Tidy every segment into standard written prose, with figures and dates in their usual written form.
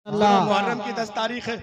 मुहर्रम की 10 तारीख है।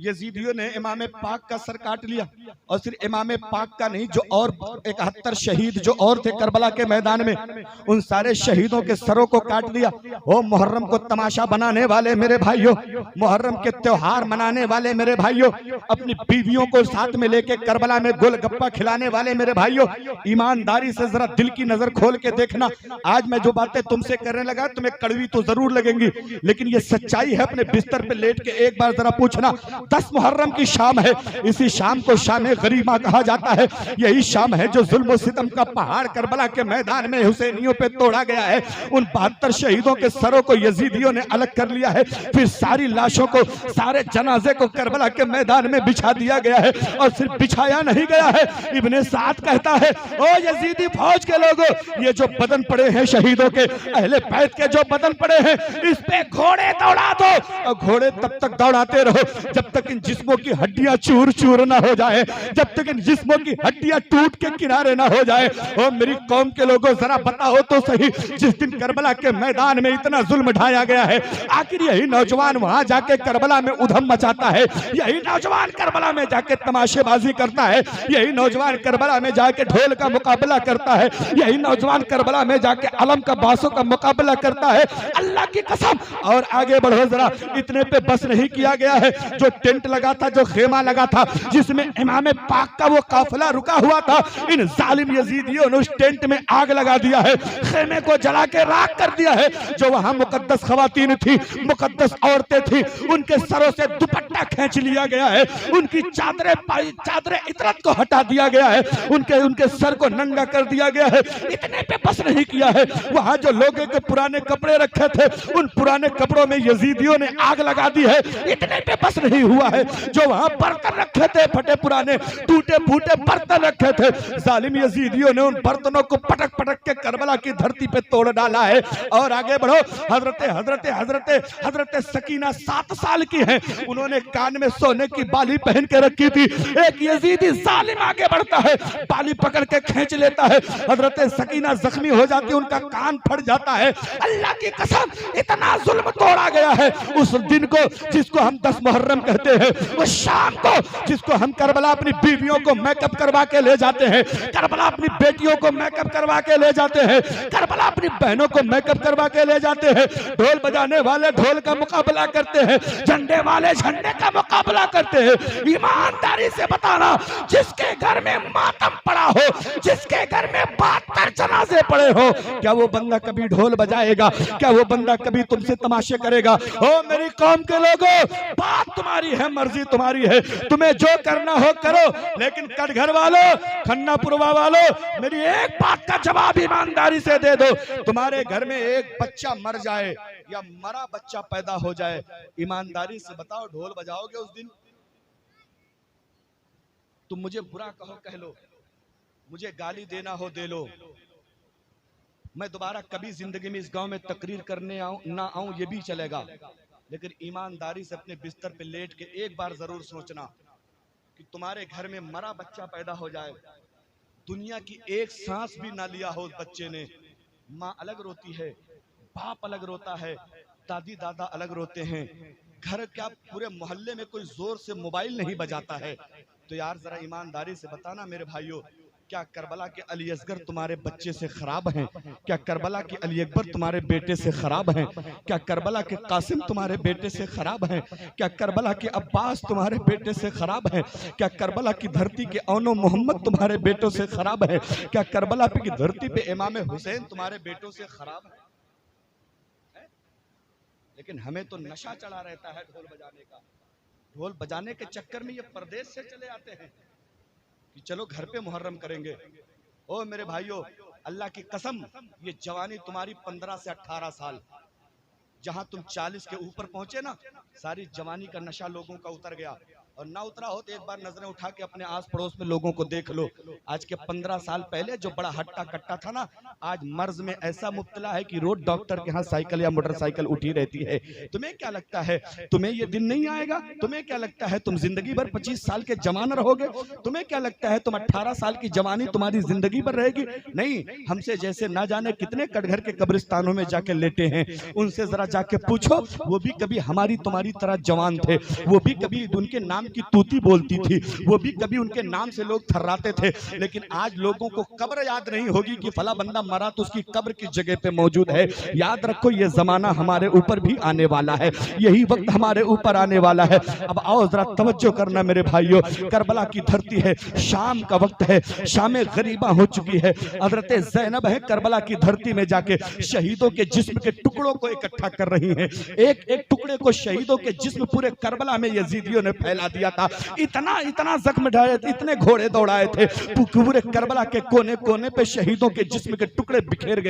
यजीदियों ने इमाम पाक का सर काट लिया और सिर्फ इमाम पाक का नहीं, जो और 71 शहीद जो और थे करबला के मैदान में, उन सारे शहीदों के सरों को काट दिया। ओ मुहर्रम को तमाशा बनाने वाले मेरे भाइयों, मुहर्रम के त्योहार मनाने वाले मेरे भाइयों, अपनी बीवियों को साथ में लेके करबला में गोलगप्पा खिलाने वाले मेरे भाइयों, ईमानदारी से जरा दिल की नजर खोल के देखना। आज मैं जो बातें तुमसे करने लगा तुम्हें कड़वी तो जरूर लगेंगी, लेकिन ये सच्चाई है। अपने बिस्तर पे लेट के एक बार जरा पूछना, 10 मुहर्रम की शाम है, इसी शाम को शाम गरीमा कहा जाता है। यही शाम है जो जुल्म सितम का पहाड़ करबला के मैदान में हुसैनियों पे तोड़ा गया है। उन 72 शहीदों के सरों को यजीदियों ने अलग कर लिया है, फिर सारी लाशों को, सारे जनाजे को करबला के मैदान में बिछा दिया गया है। और सिर्फ बिछाया नहीं गया है, इब्ने साद कहता है, ओ यजीदी फौज के लोगों, ये जो बदन पड़े हैं शहीदों के, अहले बैत के जो बदन पड़े हैं, इस पे घोड़े दौड़ा दो। और घोड़े तब तक दौड़ाते रहो जब तक इन जिस्मों की हड्डियां चूर चूर ना हो जाए, जब तक इन जिस्मों की हड्डियां टूट के किनारे ना हो जाए। ओ मेरी कौम के लोगों, जरा बताओ तो सही, जिस दिन करबला के मैदान में इतना जुल्म ढाया गया है, आखिर यही नौजवान वहां जाके करबला में उधम मचाता है, यही नौजवान करबला में जाके तमाशेबाजी करता है, यही नौजवान करबला में जाके ढोल का मुकाबला करता है, यही नौजवान करबला में जाके अलम का बासों का मुकाबला करता है। अल्लाह की कसम। और आगे बढ़ो जरा, इतने पे बस नहीं किया गया है। जो टेंट लगा था, जो खेमा लगा था, जिसमें इमाम पाक का वो काफिला रुका हुआ था, इन जालिम यजीदियों ने उस टेंट में आग लगा दिया है, खेमे को जला के राख कर दिया है। जो वहां मुकद्दस खवातीन थी, मुकद्दस औरतें थी, उनके सरों से दुपट्टा खींच लिया गया है, उनकी चादरें इतरत को हटा दिया गया है, उनके सर को नंगा कर दिया गया है। इतने पे बस नहीं किया है, वहां जो लोगों के पुराने कपड़े रखे थे, उन पुराने कपड़ों में यजीदियों ने आग लगा दी है। इतने पे बस नहीं हुआ है, जो वहां बर्तन रखे थे, फटे पुराने टूटे फूटे बर्तन रखे थे, जालिम यजीदियों ने उन बर्तनों को पटक पटक के करबला की धरती पे तोड़ डाला है। और आगे बढ़ो, हजरत सकीना 7 साल की हैं, उन्होंने कान में सोने की बाली पहन के रखी थी। एक यजीदी जालिम आगे बढ़ता है, बाली पकड़ के खींच लेता है, हजरत सकीना जख्मी हो जाती है, उनका कान फट जाता है। अल्लाह की कसम, इतना जुल्म तोड़ा गया है उस दिन को जिसको हम 10 मुहर्रम कहते हैं, उस शाम को जिसको हम करबला अपनी बीवियों को मेकअप करवा के ले जाते हैं, करबला अपनी बेटियों को मेकअप करवा के ले जाते हैं, करबला अपनी बहनों को मेकअप करवा के ले जाते हैं। ढोल बजाने वाले ढोल का मुकाबला करते हैं, झंडे वाले झंडे का मुकाबला करते हैं। ईमानदारी से बताना, जिसके घर में मातम पड़ा हो, जिसके घर में 72 जनाजे पड़े हो, क्या वो बंदा कभी ढोल बजाएगा? क्या वो बंदा कभी तुमसे तमाशे करेगा? ओ मेरी कौम के लोगों, बात तुम्हारी है, मर्जी तुम्हारी है, तुम्हें जो करना हो करो, लेकिन कटघर वालों, खन्नापुरवा वालों, मेरी एक बात का जवाब ईमानदारी से दे दो। तुम्हारे घर में एक बच्चा मर जाए या मरा बच्चा पैदा हो जाए, ईमानदारी से बताओ, ढोल बजाओगे उस दिन? तुम मुझे बुरा कहो कह लो, मुझे गाली देना हो दे लो, मैं दोबारा कभी जिंदगी में इस गांव में तकरीर करने ना आऊं, ये भी चलेगा, लेकिन ईमानदारी से अपने बिस्तर पे लेट के एक बार जरूर सोचना कि तुम्हारे घर में मरा बच्चा पैदा हो जाए, दुनिया की एक सांस भी ना लिया हो उस बच्चे ने, माँ अलग रोती है, बाप अलग रोता है, दादी दादा अलग रोते हैं, घर क्या पूरे मोहल्ले में कोई जोर से मोबाइल नहीं बजाता है। तो यार जरा ईमानदारी से बताना मेरे भाइयों, क्या करबला के अली असगर तुम्हारे बच्चे से खराब हैं? क्या करबला के अली अकबर तुम्हारे बेटे से खराब हैं? क्या करबला के कासिम तुम्हारे बेटे से खराब हैं? क्या करबला के अब्बास तुम्हारे बेटे से खराब हैं? क्या करबला की धरती के औनो मोहम्मद तुम्हारे बेटों से खराब है? क्या करबला की धरती पे इमाम हुसैन तुम्हारे बेटों से खराब है? लेकिन हमें तो नशा चढ़ा रहता है ढोल बजाने का। ढोल बजाने के चक्कर में ये परदेश से चले आते हैं कि चलो घर पे मुहर्रम करेंगे। ओ मेरे भाइयों, अल्लाह की कसम, ये जवानी तुम्हारी 15 से 18 साल, जहां तुम 40 के ऊपर पहुंचे ना, सारी जवानी का नशा लोगों का उतर गया और ना उतरा हो तो एक बार नजरें उठा के अपने आस पड़ोस में लोगों को देख लो। आज के 15 साल पहले जो बड़ा हट्टा कट्टा था ना, आज मर्ज में ऐसा मुब्तला है कि रोज डॉक्टर के यहाँ साइकिल या मोटरसाइकिल उठी रहती है। तुम्हें क्या लगता है तुम्हें ये दिन नहीं आएगा? तुम्हें क्या लगता है तुम जिंदगी भर 25 साल के जवान रहोगे? तुम्हें क्या लगता है तुम 18 साल की जवानी तुम्हारी जिंदगी भर रहेगी? नहीं, हमसे जैसे ना जाने कितने कटघर के कब्रिस्तानों में जाके लेटे हैं, उनसे जरा जाके पूछो, वो भी कभी हमारी तुम्हारी तरह जवान थे, वो भी कभी उनके नाम की तूती बोलती थी, वो भी कभी उनके नाम से लोग थर्राते थे। लेकिन आज लोगों को कब्र याद नहीं होगी कि फला बंदा मरा तो उसकी कब्र किस जगह पे मौजूद है। याद रखो ये जमाना हमारे ऊपर भी आने वाला है, यही वक्त हमारे ऊपर आने वाला है। अब आओ जरा तवज्जो करना मेरे भाइयों, करबला की धरती है, शाम का वक्त है, शाम गरीबा हो चुकी है। हजरत ज़ैनब है करबला की धरती में जाके शहीदों के जिस्म के टुकड़ों को इकट्ठा कर रही हैं। एक एक टुकड़े को शहीदों के जिस्म पूरे करबला में यजीदियों ने फैला दिया था। इतना इतना जख्म ढाए, इतने घोड़े दौड़ाए थे, पूरे करबला के कोने कोने पे शहीदों के जिस्म के टुकड़े बिखेर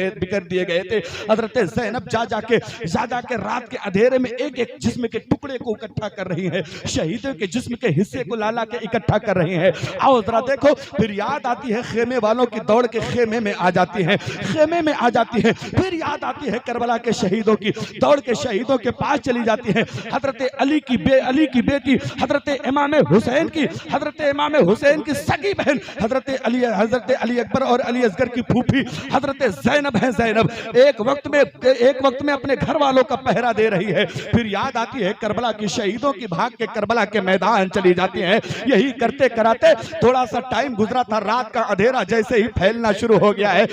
दिए गए थे। हजरत ज़ैनब जा जाके रात के अंधेरे में एक एक जिस्म के टुकड़े को इकट्ठा कर रही हैं, शहीदों के जिस्म के हिस्से को ला के इकट्ठा कर रही हैं। आओ जरा देखो, फिर याद आती है खेमे वालों की, दौड़ के खेमे में आ जाती है, खेमे में आ जाती है। फिर याद आती है करबला के शहीदों की, दौड़ के शहीदों के पास चली जाती है। हजरत अली की बेटी हजरत इमाम हुसैन की, हजरत इमाम हुसैन की सगी बहन हजरत अली अकबर और अली असगर की फूफी हजरत ज़ैनब है। ज़ैनब एक वक्त में अपने घर वालों का पहरा दे रही है। फिर याद आती है करबला की शहीदों की, भाग के करबला के मैदान चली जाती है। यही करते कराते थोड़ा सा टाइम गुजरा था, रात का अंधेरा जैसे ही फैलना शुरू हो गया है।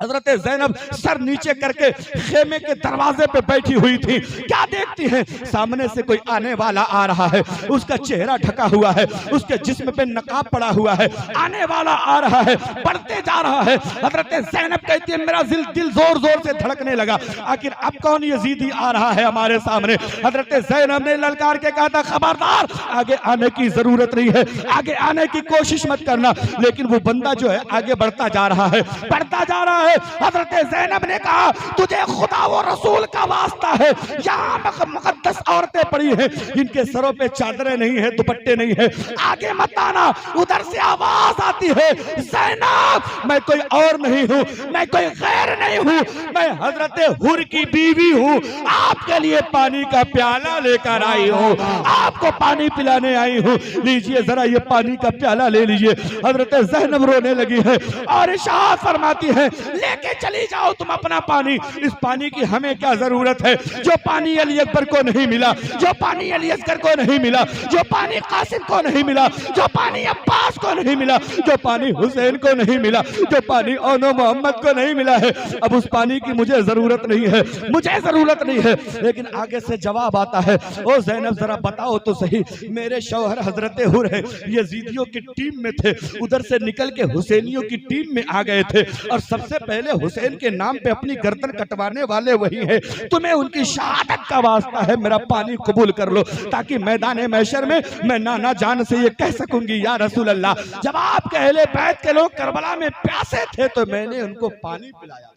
हजरत ज़ैनब सर नीचे करके खेमे के दरवाजे पे बैठी हुई थी। क्या देखती हैं? सामने से कोई आने वाला आ रहा है, उसका चेहरा ढका हुआ है, उसके जिस्म पे नकाब पड़ा हुआ है, आने वाला आ रहा है, बढ़ते जा रहा है। हजरत ज़ैनब कहती है मेरा दिल जोर जोर से धड़कने लगा, आखिर अब कौन यजीदी आ रहा है हमारे सामने। हजरत ज़ैनब ने ललकार के कहा था खबरदार, आगे आने की जरूरत नहीं है, आगे आने की कोशिश मत करना। लेकिन वो बंदा जो है आगे बढ़ता जा रहा है, बढ़ता जा रहा है। हजरत ज़ैनब ने कहा तुझे खुदा व रसूल का वास्ता है, यहाँ मुकद्दस औरतें पड़ी हैं, इनके सरों पे चादरें नहीं है, दुपट्टे नहीं है, आगे मत आना। उधर से आवाज आती है ज़ैनब मैं कोई और नहीं हूँ, मैं कोई गैर नहीं हूँ, मैं हजरत हुर की बीवी हूँ, आपके लिए पानी का प्याला लेकर आई हूँ, आपको पानी पिलाने आई हूँ, लीजिए जरा ये पानी का प्याला ले लीजिए। हजरत ज़ैनब रोने लगी है और इरशाद फरमाती है लेके चली जाओ तुम अपना पानी, इस पानी की हमें क्या जरूरत है जो पानी अली अकबर को नहीं मिला, जो पानी अली असगर को नहीं मिला, जो पानी कासिम को नहीं मिला, जो पानी अब्बास को नहीं मिला, जो पानी हुसैन को नहीं मिला, जो पानी ओनो मोहम्मद को नहीं मिला है। अब उस पानी की मुझे जरूरत नहीं है, मुझे जरूरत नहीं है। लेकिन आगे से जवाब आता है ओ ज़ैनब जरा बताओ तो सही, मेरे शौहर हजरत हुर है, यजीदियों की टीम में थे, उधर से निकल के हुसैनियों की टीम में आ गए थे और सबसे पहले हुसैन के नाम पे अपनी गर्दन कटवाने वाले वही है। तुम्हें उनकी शहादत का वास्ता है, मेरा पानी कबूल कर लो ताकि मैदान महशर में मैं ना जान से ये कह सकूंगी या रसूल अल्लाह जब आपके अहले बैत के लोग करबला में प्यासे थे तो मैंने उनको पानी पिलाया,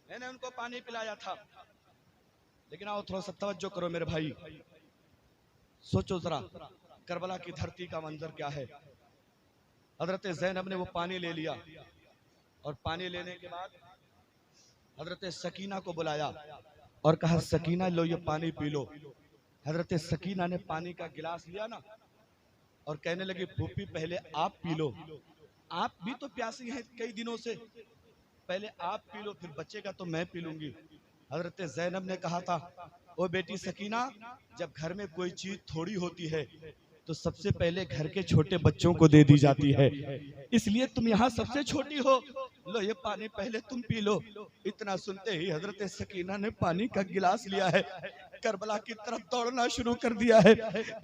मैंने उनको पानी पिलाया था। लेकिन आओ थोड़ा सा तवज्जो करो मेरे भाई, सोचो जरा करबला की धरती का मंजर क्या है। हजरत ज़ैनब ने वो पानी ले लिया और पानी लेने के बाद हजरत सकीना को बुलाया और कहा सकीना लो ये पानी पी लो। हजरत सकीना ने पानी का गिलास लिया ना और कहने लगी फूफी पहले आप पी लो, आप भी तो प्यासी हैं कई दिनों से, पहले आप पी लो फिर बच्चे का तो मैं पी लूंगी। हजरत ज़ैनब ने कहा था ओ बेटी सकीना, जब घर में कोई चीज थोड़ी होती है तो सबसे पहले घर के छोटे बच्चों को दे दी जाती है, इसलिए तुम यहाँ सबसे छोटी हो, लो ये पानी पहले तुम पी लो। इतना सुनते ही हजरत सकीना ने पानी का गिलास लिया है, करबला की तरफ दौड़ना शुरू कर दिया है,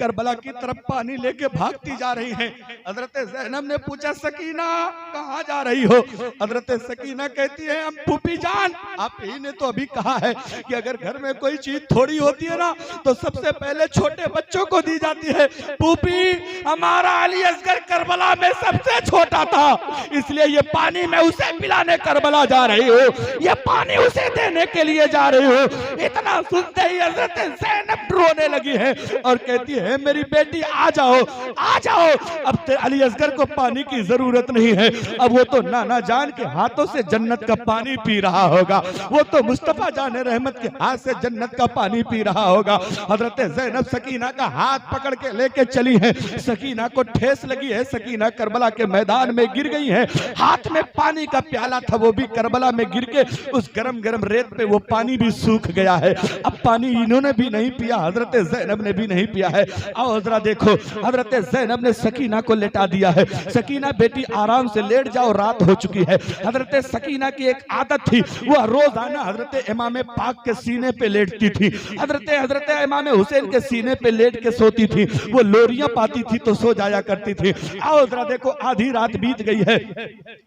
करबला की तरफ पानी लेके भागती जा रही है। हजरत ज़ैनब ने पूछा सकीना कहाँ जा रही हो? हजरत सकीना कहती है हम फूफी जान, आप ही ने तो अभी कहा है कि अगर घर में कोई चीज थोड़ी होती है ना तो सबसे पहले छोटे बच्चों को दी जाती है। फूफी हमारा अली असगर करबला में सबसे छोटा था, इसलिए ये पानी मैं उसे पिलाने करबला जा रही हूँ, ये पानी उसे देने के लिए जा रही हूँ। इतना सुनते ही हजरत हजरत ज़ैनब रोने लगी है और कहती है मेरी बेटी आ जाओ, आ जाओ, अब अली असगर को पानी की जरूरत नहीं है, अब वो तो नाना जान के हाथों से जन्नत का पानी पी रहा होगा, वो तो मुस्तफा जान रहमत के हाथ से जन्नत का पानी पी रहा होगा। हजरत ज़ैनब सकीना का हाथ पकड़ के लेके चली है, सकीना को ठेस लगी है, सकीना करबला के मैदान में गिर गई है, हाथ में पानी का प्याला था वो भी करबला में गिर के उस गरम गरम रेत पे वो पानी भी सूख गया है। अब पानी इन्होंने भी नहीं पिया, हजरत ज़ैनब ने भी नहीं पिया है। आओ जरा देखो, हजरत ज़ैनब ने सकीना को लेटा दिया है, सकीना बेटी आराम से लेट जाओ, रात हो चुकी है। हजरत सकीना की एक आदत थी, वो रोजाना हजरत इमाम पाक के सीने पे लेटती थी, हजरत इमाम हुसैन के सीने पे लेट के सोती थी, वो लोरियां पाती थी तो सो जाया करती थी। आओ जरा देखो, आधी रात बीत गई है,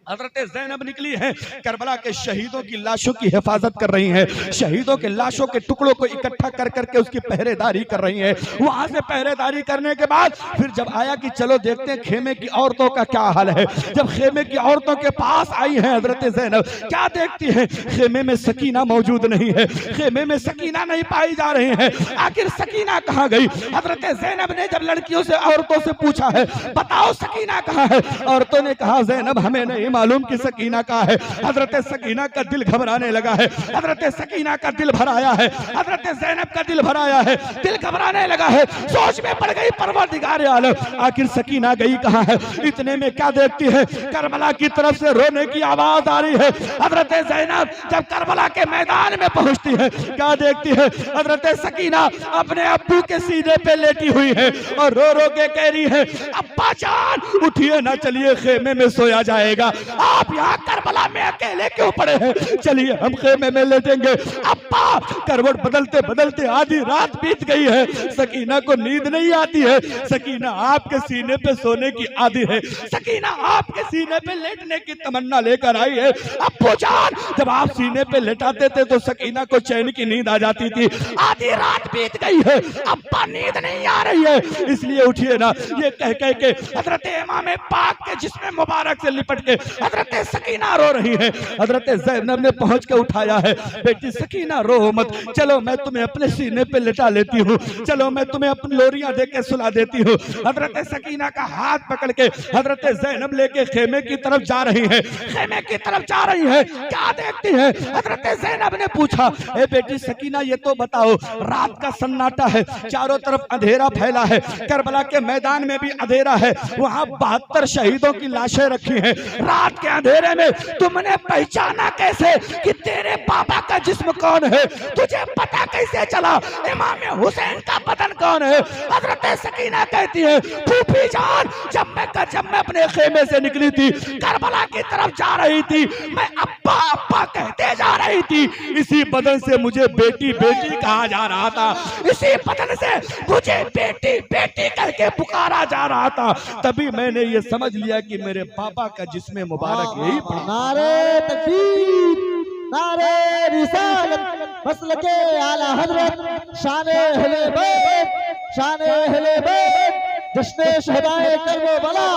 हजरत ज़ैनब निकली है, करबला के शहीदों की लाशों की हिफाजत कर रही है, शहीदों के लाशों के टुकड़ों को इकट्ठा कर करके उसकी पहरेदारी कर रही है। वहां से पहरेदारी करने के बाद फिर जब आया कि चलो देखते हैं खेमे की औरतों का क्या हाल है, जब खेमे की औरतों के पास आई है हजरत ज़ैनब, क्या देखती है, खेमे में सकीना मौजूद नहीं है, खेमे में सकीना नहीं पाई जा रही है। आखिर सकीना कहाँ गई? हजरत ज़ैनब ने जब लड़कियों से, औरतों से पूछा है बताओ सकीना कहाँ है, औरतों ने कहा ज़ैनब हमें नहीं मालूम कि सकीना कहाँ है। हजरत सकीना का दिल घबराने लगा है, हजरत सकीना का दिल भराया है, हजरत ज़ैनब का दिल भराया है, दिल घबराने लगा है, सोच में पड़ गई परवरदिगार आलम आखिर सकीना गई कहाँ है। इतने में क्या देखती है, करबला की तरफ से रोने की आवाज आ रही है। हजरत ज़ैनब जब करबला के मैदान में पहुंचती है, क्या देखती है, हजरत सकीना अपने अब्बू के सीने पे लेटी हुई है और रो रो के कह रही है अब्बा जान उठिए ना, चलिए खेमे में सोया जाएगा, आप यहाँ करबला में अकेले क्यों पड़े हैं, चलिए हम खेमे में लेटेंगे। अब्बा, करवट बदलते बदलते आधी रात बीत गई है, सकीना को नींद नहीं आती है, सकीना आपके सीने पे सोने की आदी है, सकीना आपके सीने पे लेटने की तमन्ना लेकर आई है। अब्बू जान जब आप सीने पे लेटाते थे तो सकीना को चैन की नींद आ जाती थी, आधी रात बीत गई है, अब्बा नींद नहीं आ रही है, इसलिए उठिए ना। ये कह कह के हजरत इमाम पाक के जिस्म मुबारक से लिपट के हजरत सकीना रो रही है। हजरत ज़ैनब ने पहुंच के उठाया है, बेटी सकीना रो मत, चलो मैं तुम्हें अपने सीने पे लेटा लेती हूँ, चलो मैं तुम्हें अपनी लोरियां दे के सुला देती हूँ। हजरत सकीना का हाथ पकड़ के हजरत ज़ैनब लेके खेमे की तरफ जा रही है, खेमे की तरफ जा रही है, क्या देखती है, हजरत ज़ैनब ने पूछा ए बेटी सकीना ये तो बताओ, रात का सन्नाटा है, चारों तरफ अंधेरा फैला है, करबला के मैदान में भी अंधेरा है, वहां 72 शहीदों की लाशें रखी हैं, रात के अंधेरे में तुमने पहचाना कैसे कि तेरे बाबा का जिस्म कौन है, तुझे पता कैसे चला इमाम हुसैन का बदन कौन है। हजरत सकीना कहती है फूफी जान जब मैं अपने खेमे से निकली थी, करबला की तरफ जा रही थी, मैं अब्बा अब्बा कहते जा रही थी, इसी बदन से मुझे बेटी बेटी कहा जा रहा था, इसी बदन से मुझे बेटी बेटी करके पुकारा जा रहा था, तभी मैंने ये समझ लिया कि मेरे पापा का जिस्म मुबारक यही था। नारे तकबीर, नारे रिसालत, मसलके आला हजरत, शाने अहले बैत, शाने अहले बैत, जश्ने शहदाए करबला,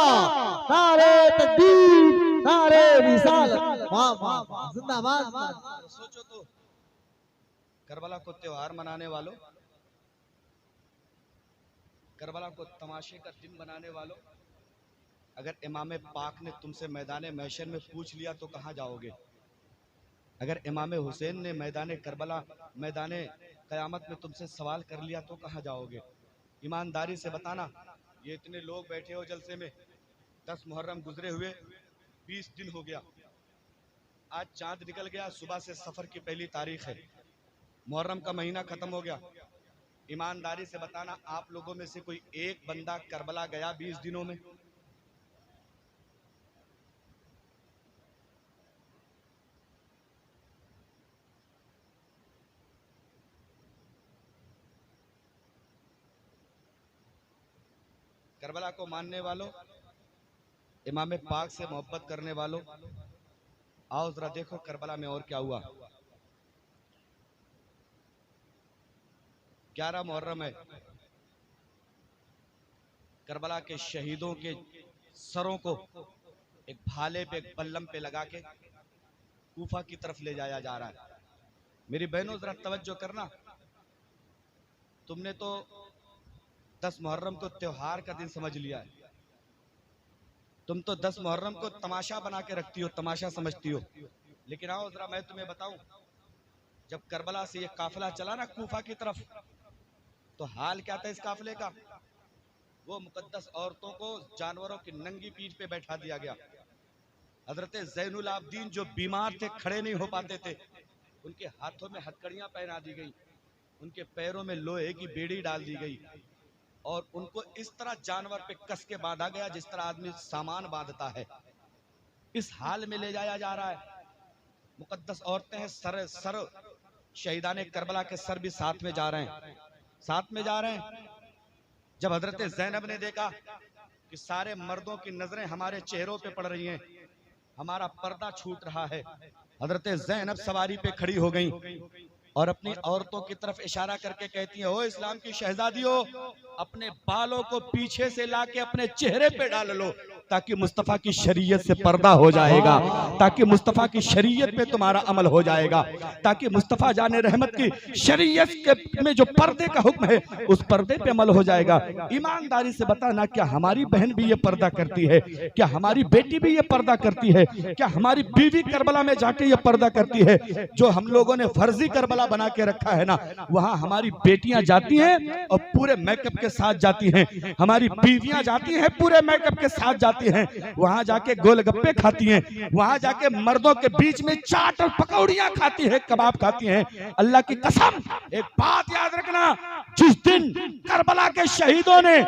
नारे तकबीर, नारे रिसालत, वाह वाह वाह, जिंदाबाद। सोचो तो, करबला को त्योहार मनाने वालों, करबला को तमाशे का दिन बनाने वालों, अगर इमाम पाक ने तुमसे मैदान महशर में पूछ लिया तो कहाँ जाओगे? अगर इमाम हुसैन ने मैदान करबला, मैदान क़यामत में तुमसे सवाल कर लिया तो कहाँ जाओगे? ईमानदारी से बताना। ये इतने लोग बैठे हो जलसे में, 10 मुहर्रम गुजरे हुए 20 दिन हो गया, आज चांद निकल गया, सुबह से सफर की पहली तारीख है, मुहर्रम का महीना खत्म हो गया। ईमानदारी से बताना, आप लोगों में से कोई एक बंदा करबला गया 20 दिनों में? करबला को मानने वालों, इमाम पाक से मोहब्बत करने वालों, आओ जरा देखो करबला में और क्या हुआ। 11 मुहर्रम है, करबला के शहीदों के सरों को एक भाले पे, एक पल्लम पे लगा के कूफा की तरफ ले जाया जा रहा है। मेरी बहनों जरा तवज्जो करना, तुमने तो 10 मुहर्रम को त्योहार का दिन समझ लिया है। तुम तो 10 मुहर्रम को तमाशा बना के रखती हो, तमाशा समझती हो। लेकिन आओ जरा मैं तुम्हें बताऊं, जब करबला से ये काफिला चला ना कूफा की तरफ, तो हाल क्या था इस काफिले का। वो मुकद्दस औरतों को जानवरों की नंगी पीठ पे बैठा दिया गया। हजरत ज़ैनुल आबदीन जो बीमार थे, खड़े नहीं हो पाते थे, उनके हाथों में हथकड़ियां पहना दी गई, उनके पैरों में लोहे की बेड़ी डाल दी गई और उनको इस तरह जानवर पे कस के बांधा गया जिस तरह आदमी सामान बांधता है। इस हाल में ले जाया जा रहा है। मुकद्दस औरतें हैं, सर शहीदाने करबला के सर भी साथ में जा रहे हैं, साथ में जा रहे हैं। जब हजरत ज़ैनब ने देखा कि सारे मर्दों की नजरें हमारे चेहरों पे पड़ रही हैं, हमारा पर्दा छूट रहा है, हजरत ज़ैनब सवारी पे खड़ी हो गई और अपनी औरतों की तरफ इशारा करके कहती है, ओ इस्लाम की शहजादियों, अपने बालों को पीछे से लाके अपने चेहरे पे डाल लो ताकि मुस्तफ़ा की शरीयत से पर्दा हो जाएगा, ताकि मुस्तफ़ा की शरीयत पे तुम्हारा अमल हो जाएगा, ताकि मुस्तफ़ा जाने रहमत की शरीयत के में जो पर्दे का हुक्म है उस पर्दे पे अमल हो जाएगा। ईमानदारी से बताना, क्या हमारी बहन भी ये पर्दा करती है? क्या हमारी बेटी भी ये पर्दा करती है? क्या हमारी बीवी करबला में जाके ये पर्दा करती है? जो हम लोगों ने फर्जी करबला बना के रखा है ना, वहां हमारी बेटियां जाती हैं और पूरे मेकअप के साथ जाती हैं, हमारी बीवियां जाती हैं पूरे मेकअप के साथ जाती हैं, वहां जाके गोलगप्पे खाती हैं, वहां जाके मर्दों के बीच में चाट और पकौड़ियां खाती हैं, कबाब खाती हैं। अल्लाह की कसम, एक बात याद रखना, जिस दिन करबला के शहीदों ने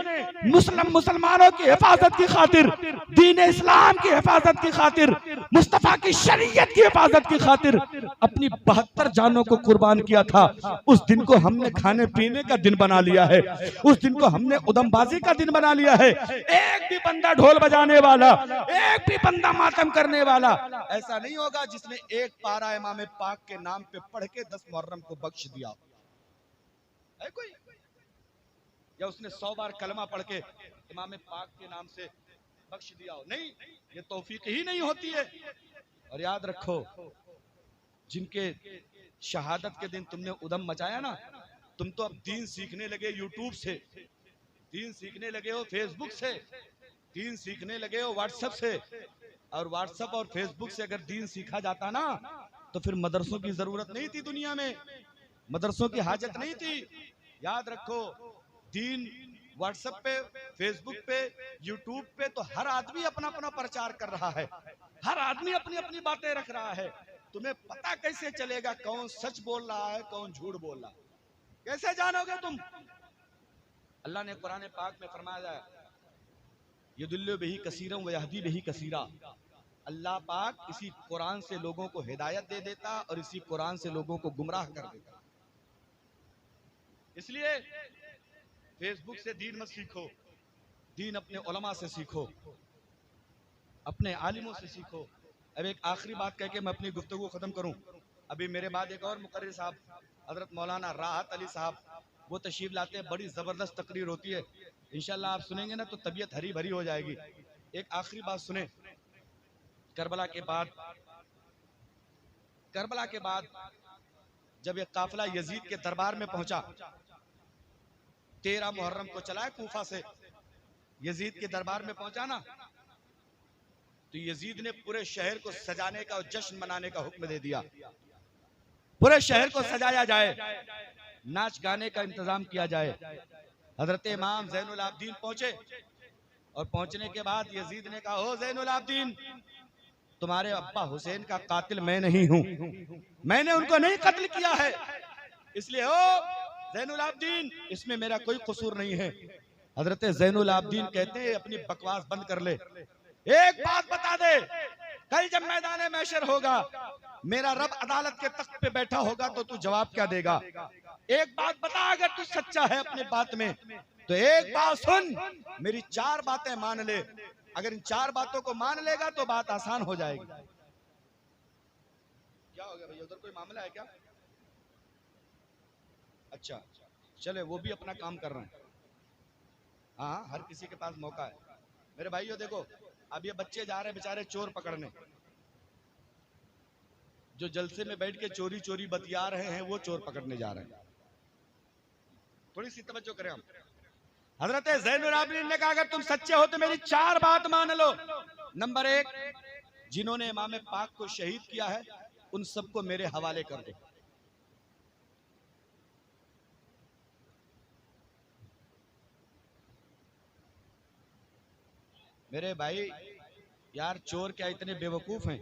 मुसलमानों की हिफाजत की खातिर, दीन इस्लाम की हिफाजत की खातिर, मुस्तफा की शरीयत की हिफाजत की खातिर अपनी 72 जानों को कुर्बान किया था, उस दिन को हमने खाने पीने का दिन बना लिया है, उस दिन को हमने उदमबाजी का दिन बना लिया है। एक भी बंदा ढोल बजाने वाला, एक भी बंदा मातम करने वाला ऐसा नहीं होगा जिसने एक पारा इमाम पाक के नाम पे पढ़ के 10 मुहर्रम को बख्श दिया है कोई, या उसने 100 बार कलमा पढ़ के इमाम पाक के नाम से बख्श दिया हो। नहीं, ये तौफीक ही नहीं होती है। और याद रखो, जिनके शहादत के दिन तुमने उदम मचाया ना, तुम तो अब दीन सीखने लगे यूट्यूब से, दीन सीखने लगे हो फेसबुक से, दीन सीखने लगे हो व्हाट्सएप से, और व्हाट्सएप और फेसबुक से अगर दीन सीखा जाता ना तो फिर मदरसों की जरूरत नहीं थी, दुनिया में मदरसों की हाजत नहीं थी। याद रखो, दीन व्हाट्सएप पे, फेसबुक पे, यूट्यूब पे तो हर आदमी अपना अपना प्रचार कर रहा है, हर आदमी अपनी अपनी बातें रख रहा है। तुम्हें पता कैसे चलेगा कौन सच बोल रहा है, कौन झूठ बोल रहा है? कैसे जानोगे तुम? अल्लाह ने कुरान पाक में फरमाया, युदिल्लु बिही कसीरम व यहदी बिही कसीरा। अल्लाह पाक इसी कुरान से लोगों को हिदायत दे देता और इसी कुरान से लोगों को गुमराह कर देता। इसलिए फेसबुक से दीन मत सीखो, दीन अपने उलमा से सीखो, अपने आलिमों से सीखो। अब एक आखिरी बात कह के मैं अपनी गुफ्तगू खत्म करूं। अभी मेरे बाद एक और मुकर्रिर साहब, हजरत मौलाना राहत अली साहब, वो तशरीफ लाते हैं, बड़ी जबरदस्त तकरीर होती है, इंशाल्लाह आप सुनेंगे ना तो तबीयत हरी भरी हो जाएगी। एक आखिरी बात सुने, करबला के बाद जब ये काफिला यजीद के दरबार में पहुंचा, 13 मुहर्रम को चला है कूफा से, यजीद के दरबार में पहुंचा ना, तो यजीद ने पूरे शहर को सजाने का और जश्न मनाने का हुक्म दे दिया। पूरे शहर को सजाया जाए, नाच गाने का इंतजाम किया जाए। हजरत इमाम ज़ैनुल आबदीन पहुंचे और पहुंचने के बाद यजीद ने कहा, ओ ज़ैनुल आबदीन, तुम्हारे अब्बा हुसैन का कातिल मैं नहीं हूं, मैंने उनको नहीं कत्ल किया है, इसलिए ओ ज़ैनुल आबदीन, इसमें मेरा कोई कसूर नहीं है। हजरत ज़ैनुल आबदीन कहते हैं, अपनी बकवास बंद कर ले, एक बात बता दे, कल जब मैदान महशर होगा, मेरा रब अदालत के तख्त पे बैठा होगा तो तू जवाब क्या देगा? एक बात बता, अगर तू सच्चा है अपने बात में तो एक बात सुन, मेरी 4 बातें मान ले, अगर इन 4 बातों को मान लेगा तो बात आसान हो जाएगी। क्या हो गया भैया, उधर कोई मामला है क्या? अच्छा चले, वो भी अपना काम कर रहे हैं। हाँ, हर किसी के पास मौका है। मेरे भाइयों देखो, अब ये बच्चे जा रहे हैं बेचारे चोर पकड़ने, जो जलसे में बैठ के चोरी चोरी बतिया रहे हैं वो चोर पकड़ने जा रहे हैं। थोड़ी सी तवज्जो करें हम। हजरत ज़ैनुल आबिदीन ने कहा अगर तुम सच्चे हो तो मेरी 4 बात मान लो। नंबर 1, जिन्होंने इमाम पाक को शहीद किया है उन सबको मेरे हवाले कर दो। मेरे भाई यार, चोर क्या इतने बेवकूफ हैं